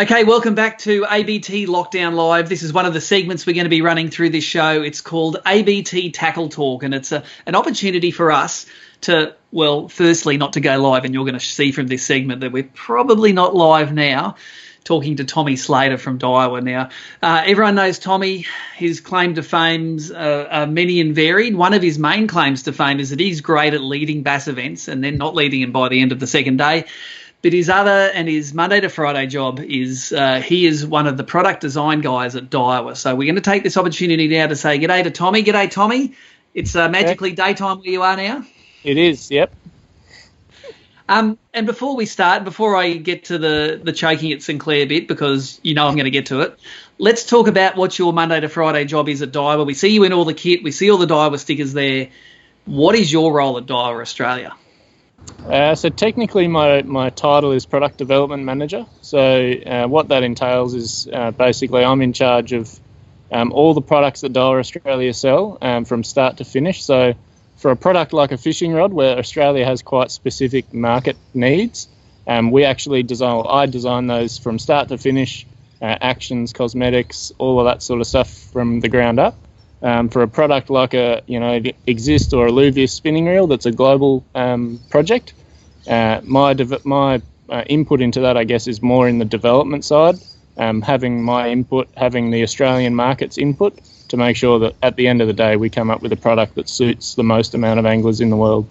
Okay, welcome back to ABT Lockdown Live. This is one of the segments we're going to be running through this show. It's called ABT Tackle Talk, and it's an opportunity for us to, well, firstly, not to go live, and you're going to see from this segment that we're probably not live now, talking to Tommy Slater from Daiwa now. Everyone knows Tommy. His claim to fame's are many and varied. One of his main claims to fame is that he's great at leading bass events and then not leading them by the end of the second day. But his other and his Monday to Friday job is he is one of the product design guys at Dyer. So we're going to take this opportunity now to say g'day to Tommy. G'day, Tommy. It's magically daytime where you are now. It is, yep. And before we start, before I get to the choking at Sinclair bit, because you know I'm going to get to it, let's talk about what your Monday to Friday job is at Daiwa. We see you in all the kit. We see all the Daiwa stickers there. What is your role at Daiwa Australia? So technically my title is Product Development Manager. So what that entails is basically I'm in charge of all the products that Daiwa Australia sell from start to finish. So for a product like a fishing rod, where Australia has quite specific market needs, I design those from start to finish, actions, cosmetics, all of that sort of stuff from the ground up. For a product like a Exist or a Alluvius spinning reel, that's a global project. My input into that, I guess, is more in the development side, having my input, having the Australian market's input to make sure that at the end of the day we come up with a product that suits the most amount of anglers in the world.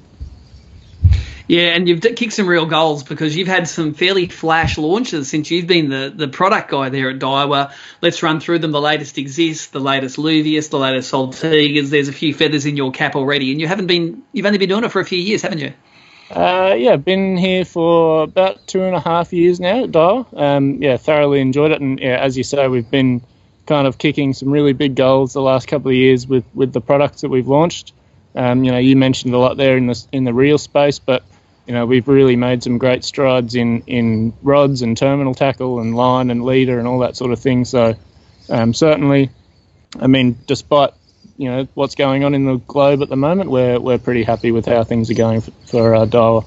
Yeah, and you've kicked some real goals because you've had some fairly flash launches since you've been the product guy there at Daiwa. Let's run through them. The latest Exist, the latest Alluvius, the latest Saltigas. There's a few feathers in your cap already, and you've only been doing it for a few years, haven't you? Yeah, been here for about 2.5 years now at Daiwa. Thoroughly enjoyed it, and as you say, we've been kind of kicking some really big goals the last couple of years with the products that we've launched. You mentioned a lot there in the reel space, but we've really made some great strides in rods and terminal tackle and line and leader and all that sort of thing. So certainly, despite what's going on in the globe at the moment, we're pretty happy with how things are going for Daiwa.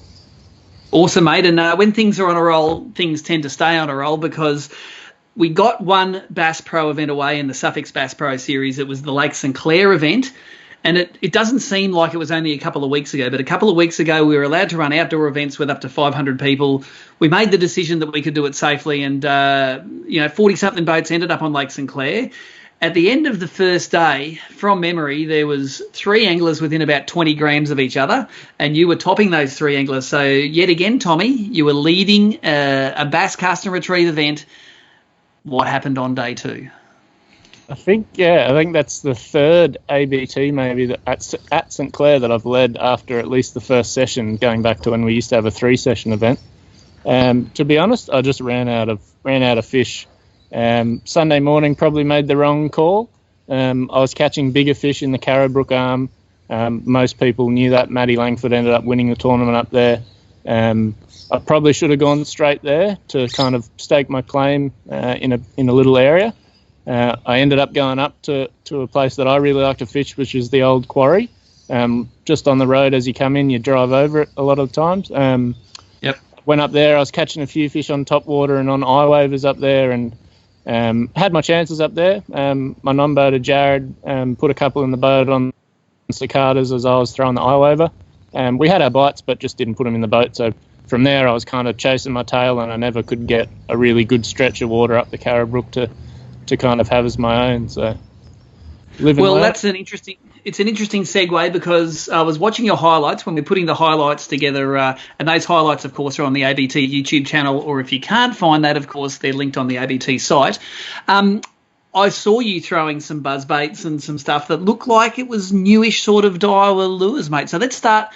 Awesome, mate. And when things are on a roll, things tend to stay on a roll because we got one Bass Pro event away in the Suffix Bass Pro series. It was the Lake Sinclair event. And it doesn't seem like it was only a couple of weeks ago, but a couple of weeks ago we were allowed to run outdoor events with up to 500 people. We made the decision that we could do it safely, and 40-something boats ended up on Lake Sinclair. At the end of the first day, from memory, there was 3 anglers within about 20 grams of each other, and you were topping those 3 anglers. So yet again, Tommy, you were leading a bass cast and retrieve event. What happened on day 2? I think that's the third ABT maybe at St Clair that I've led after at least the first session, going back to when we used to have a 3-session event. To be honest, I just ran out of fish. Sunday morning probably made the wrong call. I was catching bigger fish in the Carrabrook Arm. Most people knew that. Matty Langford ended up winning the tournament up there. I probably should have gone straight there to kind of stake my claim in a little area. I ended up going up to a place that I really like to fish, which is the old quarry. Just on the road as you come in, you drive over it a lot of times. Yep. Went up there, I was catching a few fish on top water and on eye wavers up there, and had my chances up there. My non-boater Jared put a couple in the boat on cicadas as I was throwing the eye waver. We had our bites, but just didn't put them in the boat. So from there, I was kind of chasing my tail, and I never could get a really good stretch of water up the Carrabrook to kind of have as my own. So that's an interesting segue, because I was watching your highlights when we're putting the highlights together, and those highlights of course are on the ABT YouTube channel, or if you can't find that, of course they're linked on the ABT site. I saw you throwing some buzz baits and some stuff that looked like it was newish sort of Daiwa lures, mate. So let's start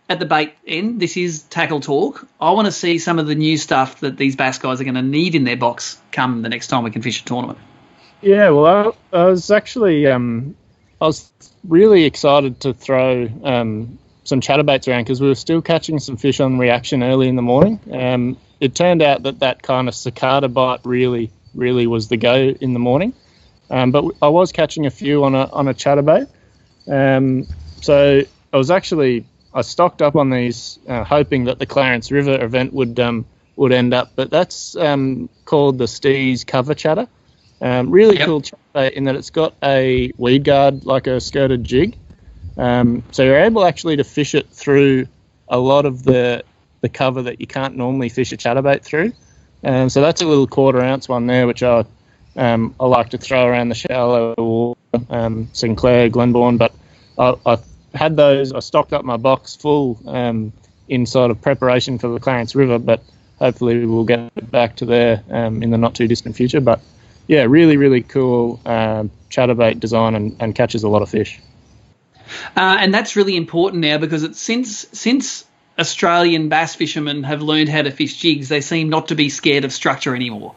at the bait end. This is Tackle Talk. I want to see some of the new stuff that these bass guys are going to need in their box come the next time we can fish a tournament. Yeah, well, I was actually I was really excited to throw some chatterbaits around because we were still catching some fish on reaction early in the morning. It turned out that kind of cicada bite really was the go in the morning. But I was catching a few on a chatterbait. So I stocked up on these, hoping that the Clarence River event would would end up. But that's called the Ste Cover Chatter. Really cool chatterbait in that it's got a weed guard, like a skirted jig. So you're able actually to fish it through a lot of the cover that you can't normally fish a chatterbait through. So that's a little 1/4 ounce one there, which I like to throw around the shallow water, Sinclair, Glenbourne. But I had those, I stocked up my box full in sort of preparation for the Clarence River, but hopefully we'll get back to there in the not too distant future. But yeah, really, really cool chatterbait design and catches a lot of fish. And that's really important now because it's since Australian bass fishermen have learned how to fish jigs, they seem not to be scared of structure anymore.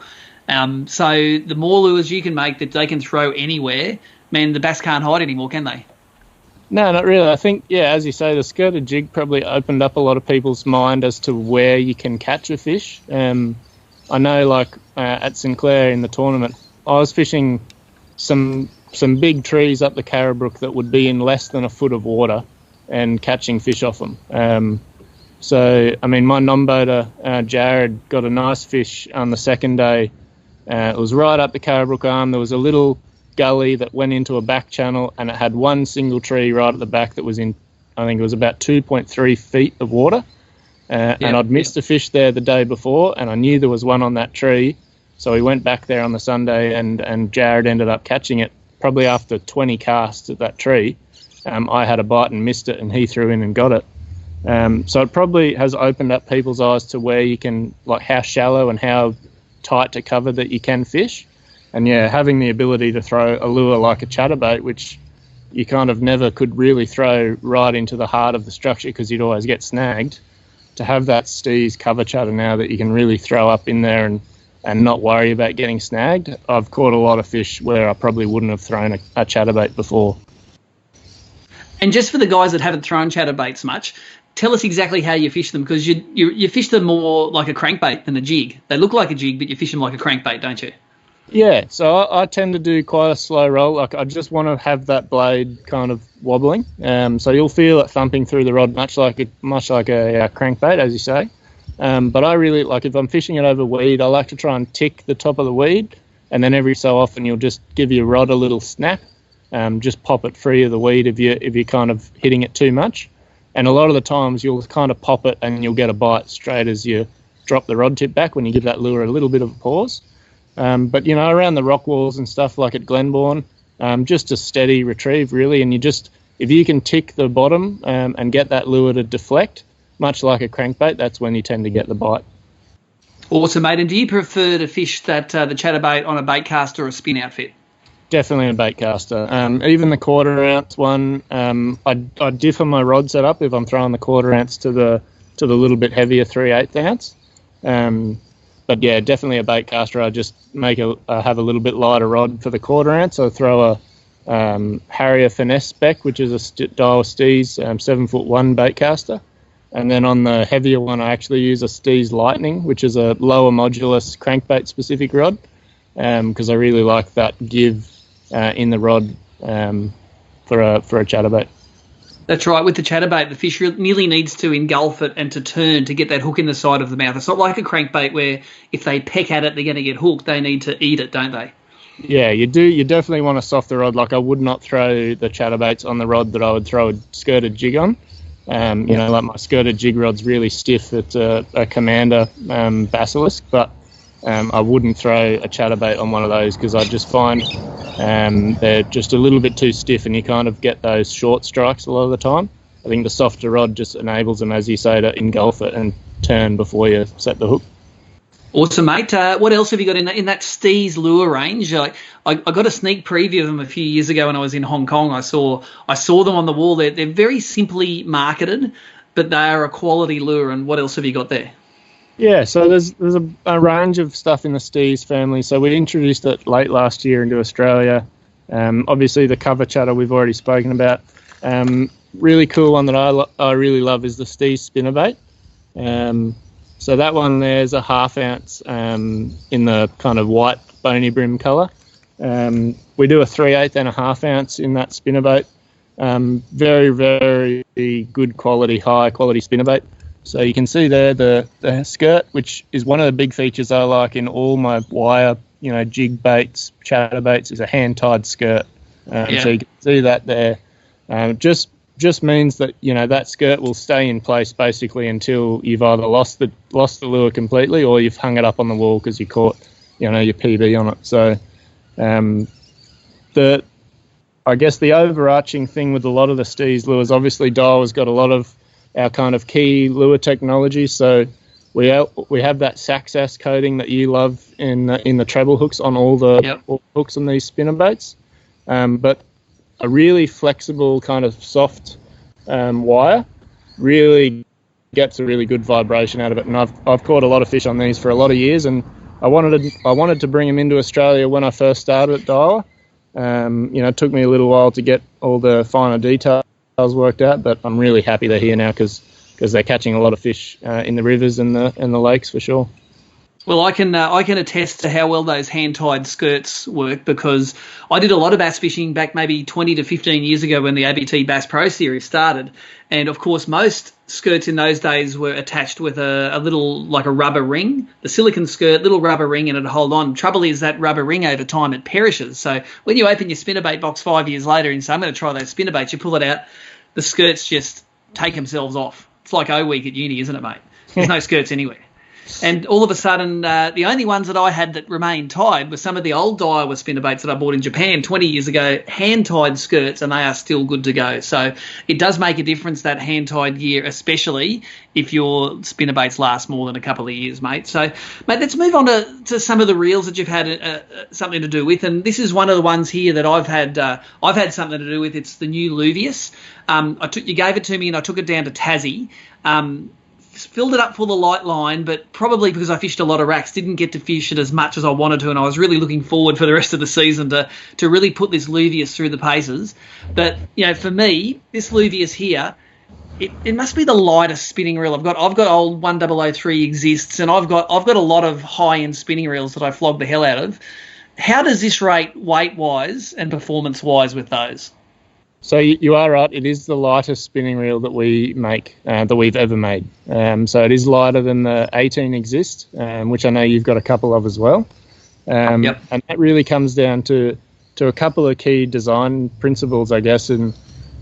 So the more lures you can make that they can throw anywhere, man, the bass can't hide anymore, can they? No, not really. I think, yeah, as you say, the skirted jig probably opened up a lot of people's mind as to where you can catch a fish. I know, like at Sinclair in the tournament, I was fishing some big trees up the Carrabrook that would be in less than a foot of water and catching fish off them. So, I mean, my non-boater, Jared, got a nice fish on the second day. It was right up the Carrabrook Arm. There was a little gully that went into a back channel, and it had one single tree right at the back that was in, I think it was about 2.3 feet of water. And I'd missed a fish there the day before, and I knew there was one on that tree. So we went back there on the Sunday, and Jared ended up catching it probably after 20 casts at that tree. I had a bite and missed it, and he threw in and got it. So it probably has opened up people's eyes to where you can, like how shallow and how tight to cover that you can fish. And yeah, having the ability to throw a lure like a chatterbait, which you kind of never could really throw right into the heart of the structure because you'd always get snagged, to have that Ste's cover chatter now that you can really throw up in there and not worry about getting snagged. I've caught a lot of fish where I probably wouldn't have thrown a chatterbait before. And just for the guys that haven't thrown chatterbaits much, tell us exactly how you fish them, because you fish them more like a crankbait than a jig. They look like a jig, but you fish them like a crankbait, don't you? Yeah, so I tend to do quite a slow roll. Like I just want to have that blade kind of wobbling. So you'll feel it thumping through the rod, much like a crankbait, as you say. But I really like, if I'm fishing it over weed, I like to try and tick the top of the weed, and then every so often you'll just give your rod a little snap. Just pop it free of the weed if you're kind of hitting it too much. And a lot of the times you'll kind of pop it and you'll get a bite straight as you drop the rod tip back when you give that lure a little bit of a pause. But, you know, around the rock walls and stuff like at Glenbourne, just a steady retrieve, really. And if you can tick the bottom and get that lure to deflect, much like a crankbait, that's when you tend to get the bite. Awesome, mate. And do you prefer to fish the chatterbait on a bait cast or a spin outfit? Definitely a bait caster. Even the 1/4 ounce one, I differ my rod setup if I'm throwing the 1/4 ounce to the little bit heavier 3/8 ounce. But yeah, definitely a bait caster. I just have a little bit lighter rod for the 1/4 ounce. I throw a Harrier Finesse spec, which is a Daiwa Ste's 7'1" bait caster. And then on the heavier one, I actually use a Ste's Lightning, which is a lower modulus crankbait specific rod, because I really like that give in the rod for a chatterbait. That's right. With the chatterbait, the fish nearly needs to engulf it and to turn to get that hook in the side of the mouth. It's not like a crankbait where if they peck at it, they're going to get hooked. They need to eat it, don't they? Yeah, you do. You definitely want a softer rod. Like I would not throw the chatterbaits on the rod that I would throw a skirted jig on. You know, like my skirted jig rod's really stiff. It's a Commander Basilisk, but I wouldn't throw a chatterbait on one of those because I just find they're just a little bit too stiff and you kind of get those short strikes a lot of the time. I think the softer rod just enables them, as you say, to engulf it and turn before you set the hook. Awesome, mate. What else have you got in that Ste's lure range? I got a sneak preview of them a few years ago when I was in Hong Kong. I saw them on the wall. They're very simply marketed, but they are a quality lure. And what else have you got there? Yeah, so there's a range of stuff in the Ste's family. So we introduced it late last year into Australia. Obviously, the cover chatter we've already spoken about. Really cool one that I really love is the Ste Spinnerbait. So that one there's a 1/2 ounce in the kind of white bony brim colour. We do a 3/8 and a 1/2 ounce in that spinnerbait. Very, very good quality, high quality spinnerbait. So you can see there the skirt, which is one of the big features I like in all my wire, jig baits, chatter baits, is a hand-tied skirt. So you can see that there. Just means that that skirt will stay in place basically until you've either lost the lure completely or you've hung it up on the wall because you caught your PB on it. So I guess the overarching thing with a lot of the Ste's lures, obviously Daiwa's got a lot of our kind of key lure technology. So we have that Saxas coating that you love in the treble hooks on all the hooks on these spinnerbaits, but a really flexible kind of soft wire really gets a really good vibration out of it. And I've caught a lot of fish on these for a lot of years, and I wanted to bring them into Australia when I first started at Daiwa. It took me a little while to get all the finer details worked out, but I'm really happy they're here now because they're catching a lot of fish in the rivers and the lakes for sure. Well, I can attest to how well those hand-tied skirts work, because I did a lot of bass fishing back maybe 20 to 15 years ago when the ABT Bass Pro Series started. And, of course, most skirts in those days were attached with a little, like a rubber ring, the silicone skirt, little rubber ring, and it'd hold on. Trouble is that rubber ring over time, it perishes. So when you open your spinnerbait box 5 years later and say, I'm going to try those spinnerbaits, you pull it out, the skirts just take themselves off. It's like O week at uni, isn't it, mate? There's no skirts anywhere. And all of a sudden, the only ones that I had that remained tied were some of the old Daiwa spinnerbaits that I bought in Japan 20 years ago, hand-tied skirts, and they are still good to go. So it does make a difference, that hand-tied gear, especially if your spinnerbaits last more than a couple of years, mate. So, mate, let's move on to some of the reels that you've had something to do with. And this is one of the ones here that I've had something to do with. It's the new Luvius. You gave it to me and I took it down to Tassie. Filled it up full of light line, but probably because I fished a lot of racks, didn't get to fish it as much as I wanted to, and I was really looking forward for the rest of the season to really put this Luvius through the paces. But for me, this Luvius here, it must be the lightest spinning reel I've got. I've got old 1003 exists, and I've got a lot of high-end spinning reels that I flog the hell out of. How does this rate weight-wise and performance-wise with those? So you are right. It is the lightest spinning reel that we make, that we've ever made. So it is lighter than the 18 Exist, which I know you've got a couple of as well. And that really comes down to a couple of key design principles, I guess. And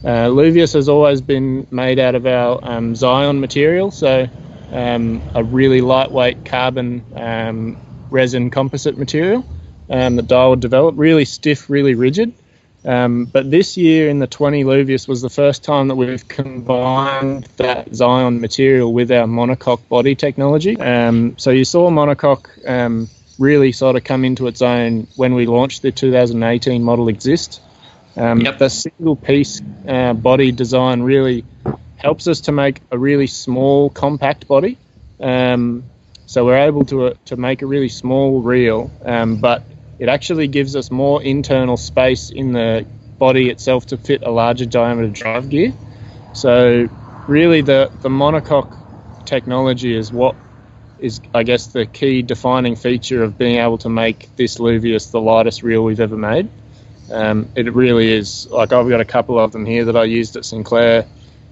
Luvius has always been made out of our Zion material, so a really lightweight carbon resin composite material that Daiwa developed, really stiff, really rigid. But this year in the 20 Luvius was the first time that we've combined that Zion material with our monocoque body technology. So you saw monocoque really sort of come into its own when we launched the 2018 model Exist. The single piece body design really helps us to make a really small, compact body. So we're able to make a really small reel, but it actually gives us more internal space in the body itself to fit a larger diameter drive gear. So really the monocoque technology is what is, I guess, the key defining feature of being able to make this Luvius the lightest reel we've ever made. It really is. Like, I've got a couple of them here that I used at Sinclair,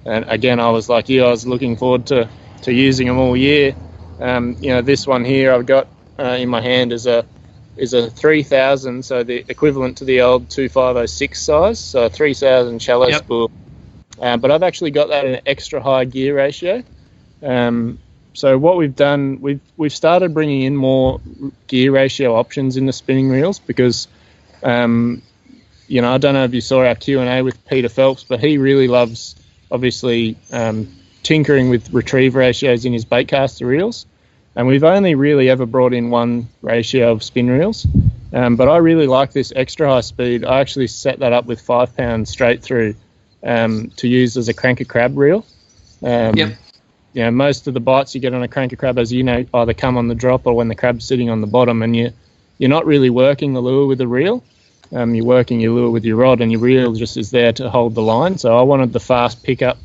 and again, I was like you, I was looking forward to using them all year. This one here I've got in my hand is a 3000, so the equivalent to the old 2506 size, so a 3000 shallow spool. But I've actually got that in an extra high gear ratio. So what we've done, we've started bringing in more gear ratio options in the spinning reels because, I don't know if you saw our Q&A with Peter Phelps, but he really loves, obviously, tinkering with retrieve ratios in his baitcaster reels. And we've only really ever brought in one ratio of spin reels. But I really like this extra high speed. I actually set that up with 5 pounds straight through to use as a cranker crab reel. Most of the bites you get on a cranker crab, as you know, either come on the drop or when the crab's sitting on the bottom, and you're not really working the lure with the reel. You're working your lure with your rod, and your reel just is there to hold the line. So I wanted the fast pickup,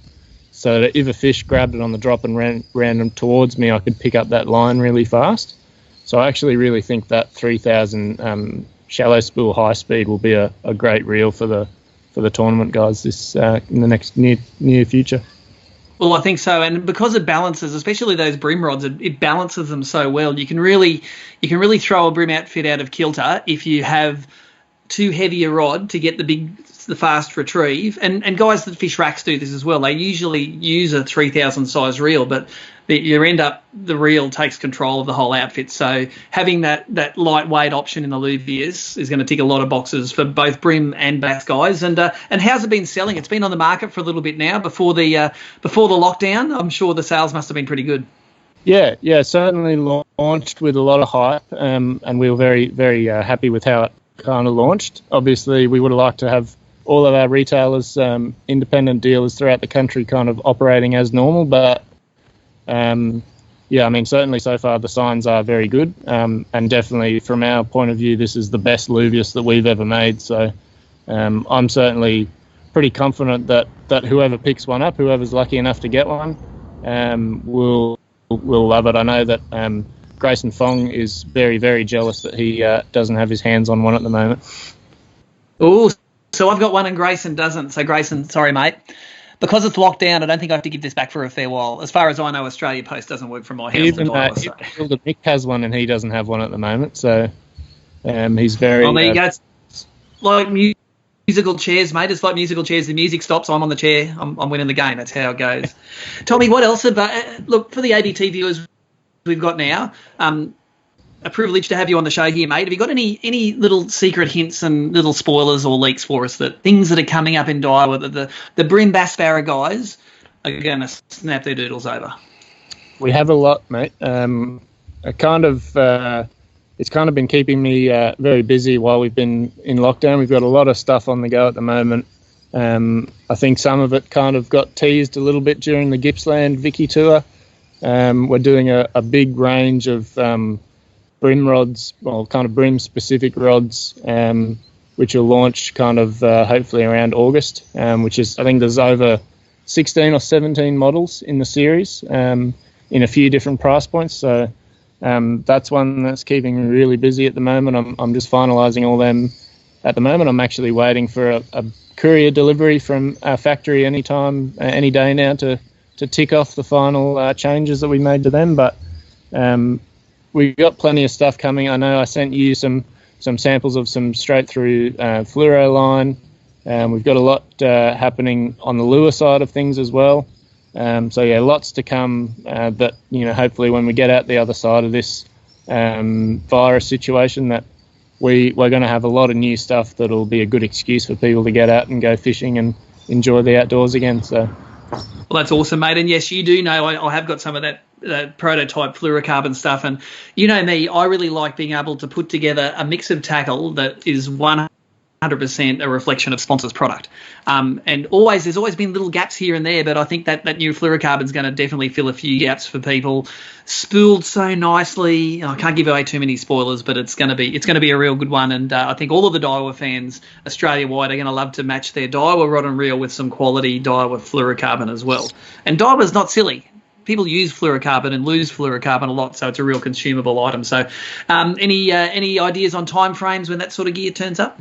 so that if a fish grabbed it on the drop and ran them towards me, I could pick up that line really fast. So I actually really think that 3000 shallow spool high speed will be a great reel for the tournament guys this in the next near future. Well, I think so, and because it balances, especially those brim rods, it balances them so well. You can really throw a brim outfit out of kilter if you have too heavy a rod to get the fast retrieve. And guys that fish racks do this as well. They usually use a 3,000 size reel, but the reel takes control of the whole outfit. So having that lightweight option in the Luvias is going to tick a lot of boxes for both brim and bass guys. And how's it been selling? It's been on the market for a little bit now before the lockdown. I'm sure the sales must have been pretty good. Yeah, certainly launched with a lot of hype, and we were very, very happy with how it kind of launched. Obviously, we would have liked to have all of our retailers, independent dealers throughout the country kind of operating as normal, but certainly so far the signs are very good, and definitely from our point of view, this is the best Luvius that we've ever made. So I'm certainly pretty confident that whoever picks one up, whoever's lucky enough to get one, will love it. I know that Grayson Fong is very, very jealous that he doesn't have his hands on one at the moment. Oh, so I've got one and Grayson doesn't. So Grayson, sorry, mate. Because it's locked down, I don't think I have to give this back for a fair while. As far as I know, Australia Post doesn't work from my house. Even Nick has one and he doesn't have one at the moment. So he's very... Well, there you go. It's like musical chairs, mate. It's like musical chairs. The music stops, I'm on the chair. I'm winning the game. That's how it goes. Tommy, what else? Look, for the ABT viewers we've got now, a privilege to have you on the show here, mate. Have you got any little secret hints and little spoilers or leaks for us, that things that are coming up in Daiwa that the brim bass barra guys are going to snap their doodles over? We have a lot, mate. It's kind of been keeping me very busy while we've been in lockdown. We've got a lot of stuff on the go at the moment. I think some of it kind of got teased a little bit during the Gippsland Vicky tour. We're doing a big range of brim rods, well, kind of brim-specific rods, which will launch kind of hopefully around August, which is, I think there's over 16 or 17 models in the series in a few different price points. So that's one that's keeping me really busy at the moment. I'm just finalising all them at the moment. I'm actually waiting for a courier delivery from our factory any day now to tick off the final changes that we made to them. But we've got plenty of stuff coming. I know I sent you some samples of some straight through fluoro line. We've got a lot happening on the lure side of things as well. Lots to come. That hopefully when we get out the other side of this virus situation, that we're going to have a lot of new stuff that'll be a good excuse for people to get out and go fishing and enjoy the outdoors again. So. Well, that's awesome, mate. And yes, you do know I have got some of that prototype fluorocarbon stuff. And you know me, I really like being able to put together a mix of tackle that is 100% a reflection of sponsors' product. And there's always been little gaps here and there, but I think that new fluorocarbon is going to definitely fill a few gaps for people. Spooled so nicely. I can't give away too many spoilers, but it's going to be a real good one. And I think all of the Daiwa fans Australia-wide are going to love to match their Daiwa rod and reel with some quality Daiwa fluorocarbon as well. And Daiwa's not silly. People use fluorocarbon and lose fluorocarbon a lot, so it's a real consumable item. So any ideas on time frames when that sort of gear turns up?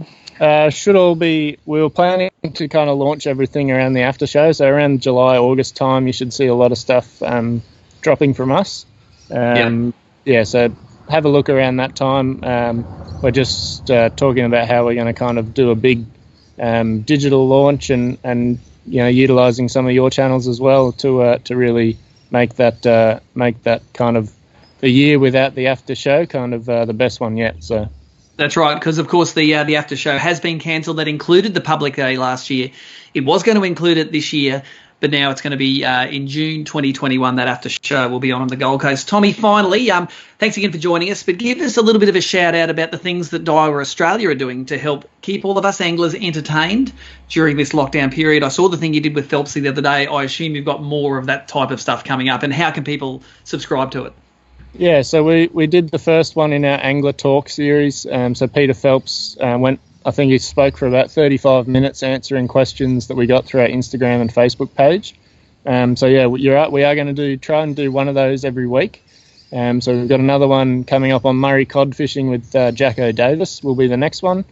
Should all be. We were planning to kind of launch everything around the after show, so around July, August time, you should see a lot of stuff dropping from us. So have a look around that time. We're just talking about how we're going to kind of do a big digital launch and utilising some of your channels as well to really make that kind of the year without the after show kind of the best one yet. So. That's right, because of course the after show has been cancelled. That included the public day last year. It was going to include it this year, but now it's going to be in June 2021. That after show will be on the Gold Coast. Tommy, finally, thanks again for joining us. But give us a little bit of a shout out about the things that Dyer Australia are doing to help keep all of us anglers entertained during this lockdown period. I saw the thing you did with Phelpsy the other day. I assume you've got more of that type of stuff coming up. And how can people subscribe to it? Yeah, so we did the first one in our Angler Talk series. So Peter Phelps I think he spoke for about 35 minutes answering questions that we got through our Instagram and Facebook page. You're right, we are going to try and do one of those every week. So we've got another one coming up on Murray cod fishing with Jacko Davis will be the next one.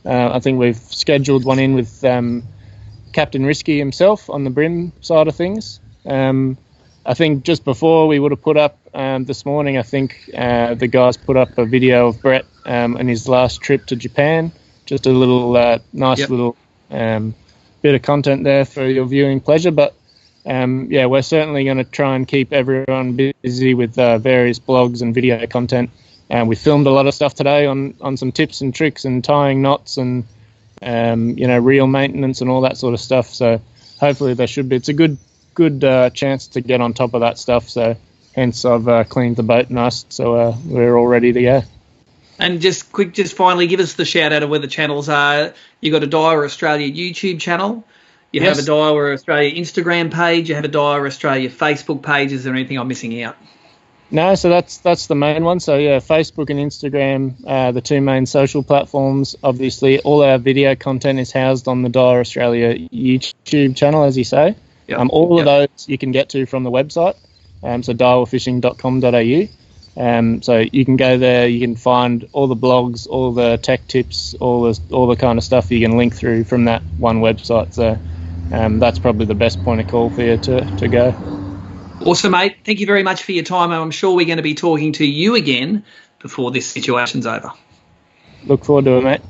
I think we've scheduled one in with Captain Risky himself on the brim side of things. I think just before we would have put up this morning, I think the guys put up a video of Brett and his last trip to Japan. Just a little nice little bit of content there for your viewing pleasure. But we're certainly going to try and keep everyone busy with various blogs and video content. We filmed a lot of stuff today on some tips and tricks and tying knots and reel maintenance and all that sort of stuff. So hopefully it's a good chance to get on top of that stuff. So hence I've cleaned the boat nice, so we're all ready to go. And just finally, give us the shout out of where the channels are. You got a Dyer Australia YouTube channel. You have a Dyer Australia Instagram page. You have a Dyer Australia Facebook page. Is there anything I'm missing out? No, so that's the main one. So yeah, Facebook and Instagram, the two main social platforms. Obviously, all our video content is housed on the Dyer Australia YouTube channel, as you say. Yep. All of those you can get to from the website, so daywafishing.com.au. So you can go there, you can find all the blogs, all the tech tips, all the kind of stuff you can link through from that one website. So that's probably the best point of call for you to go. Awesome, mate. Thank you very much for your time. I'm sure we're going to be talking to you again before this situation's over. Look forward to it, mate.